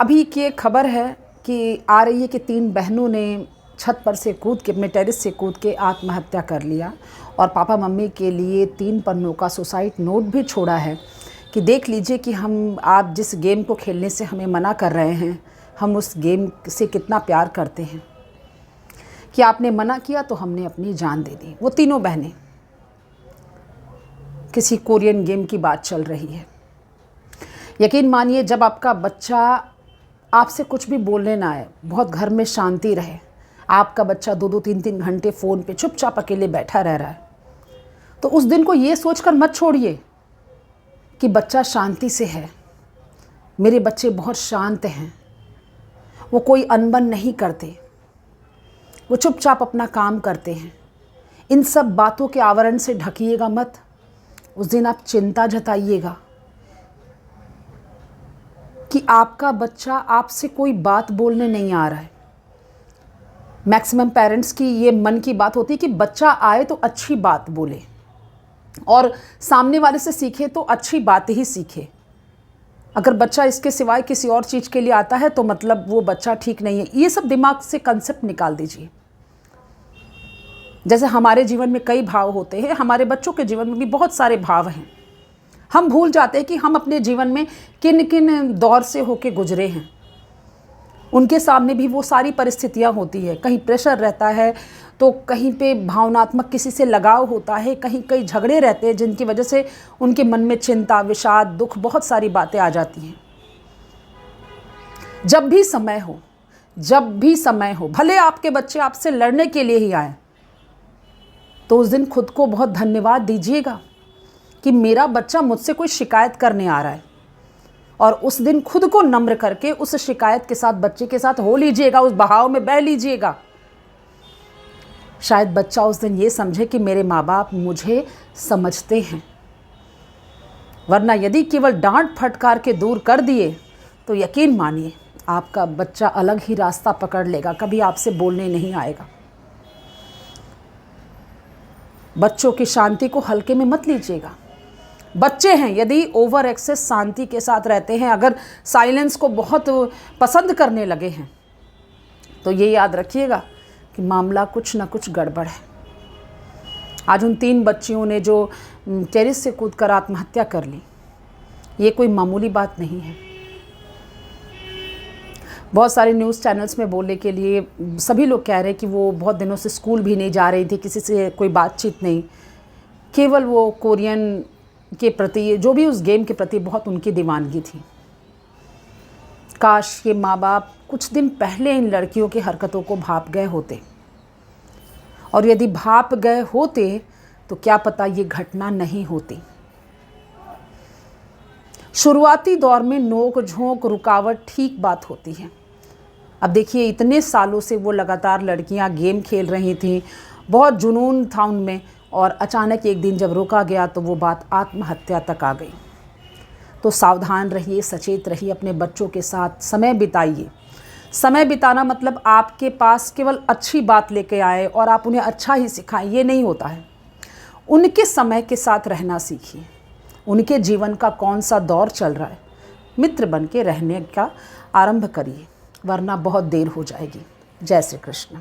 अभी की एक खबर है कि आ रही है कि 3 बहनों ने छत पर से कूद के, अपने टेरेस से कूद के आत्महत्या कर लिया और पापा मम्मी के लिए 3 पन्नों का सुसाइड नोट भी छोड़ा है कि देख लीजिए कि आप जिस गेम को खेलने से हमें मना कर रहे हैं, हम उस गेम से कितना प्यार करते हैं कि आपने मना किया तो हमने अपनी जान दे दी। वो तीनों बहनें, किसी कोरियन गेम की बात चल रही है। यकीन मानिए, जब आपका बच्चा आपसे कुछ भी बोलने ना आए, बहुत घर में शांति रहे, आपका बच्चा 2-2 3-3 घंटे फ़ोन पे चुपचाप अकेले बैठा रह रहा है, तो उस दिन को ये सोचकर मत छोड़िए कि बच्चा शांति से है, मेरे बच्चे बहुत शांत हैं, वो कोई अनबन नहीं करते, वो चुपचाप अपना काम करते हैं। इन सब बातों के आवरण से ढकिएगा मत। उस दिन आप चिंता जताइएगा कि आपका बच्चा आपसे कोई बात बोलने नहीं आ रहा है। मैक्सिमम पेरेंट्स की ये मन की बात होती है कि बच्चा आए तो अच्छी बात बोले और सामने वाले से सीखे तो अच्छी बात ही सीखे। अगर बच्चा इसके सिवाय किसी और चीज़ के लिए आता है तो मतलब वो बच्चा ठीक नहीं है। ये सब दिमाग से कंसेप्ट निकाल दीजिए। जैसे हमारे जीवन में कई भाव होते हैं, हमारे बच्चों के जीवन में भी बहुत सारे भाव हैं। हम भूल जाते हैं कि हम अपने जीवन में किन किन दौर से होके गुजरे हैं। उनके सामने भी वो सारी परिस्थितियां होती है। कहीं प्रेशर रहता है तो कहीं पे भावनात्मक किसी से लगाव होता है, कहीं कई झगड़े रहते हैं जिनकी वजह से उनके मन में चिंता, विषाद, दुख, बहुत सारी बातें आ जाती हैं। जब भी समय हो, भले आपके बच्चे आपसे लड़ने के लिए ही आए, तो उस दिन खुद को बहुत धन्यवाद दीजिएगा कि मेरा बच्चा मुझसे कोई शिकायत करने आ रहा है, और उस दिन खुद को नम्र करके उस शिकायत के साथ बच्चे के साथ हो लीजिएगा, उस बहाव में बह लीजिएगा। शायद बच्चा उस दिन ये समझे कि मेरे माँ बाप मुझे समझते हैं। वरना यदि केवल डांट फटकार के दूर कर दिए तो यकीन मानिए आपका बच्चा अलग ही रास्ता पकड़ लेगा, कभी आपसे बोलने नहीं आएगा। बच्चों की शांति को हल्के में मत लीजिएगा। बच्चे हैं, यदि ओवर एक्सेस शांति के साथ रहते हैं, अगर साइलेंस को बहुत पसंद करने लगे हैं, तो ये याद रखिएगा कि मामला कुछ ना कुछ गड़बड़ है। आज उन 3 बच्चियों ने जो टेरेस से कूदकर आत्महत्या कर ली, ये कोई मामूली बात नहीं है। बहुत सारे न्यूज़ चैनल्स में बोलने के लिए सभी लोग कह रहे हैं कि वो बहुत दिनों से स्कूल भी नहीं जा रही थी, किसी से कोई बातचीत नहीं, केवल वो कोरियन के प्रति, जो भी उस गेम के प्रति बहुत उनकी दीवानगी थी। काश ये माँ बाप कुछ दिन पहले इन लड़कियों की हरकतों को भाप गए होते, और यदि भाप गए होते तो क्या पता ये घटना नहीं होती। शुरुआती दौर में नोक झोंक, रुकावट ठीक बात होती है। अब देखिए, इतने सालों से वो लगातार लड़कियां गेम खेल रही थीं, बहुत जुनून था उनमें, और अचानक एक दिन जब रोका गया तो वो बात आत्महत्या तक आ गई। तो सावधान रहिए, सचेत रहिए, अपने बच्चों के साथ समय बिताइए। समय बिताना मतलब आपके पास केवल अच्छी बात लेके आए और आप उन्हें अच्छा ही सिखाएं, ये नहीं होता है। उनके समय के साथ रहना सीखिए। उनके जीवन का कौन सा दौर चल रहा है, मित्र बन के रहने का आरंभ करिए, वरना बहुत देर हो जाएगी। जय श्री कृष्ण।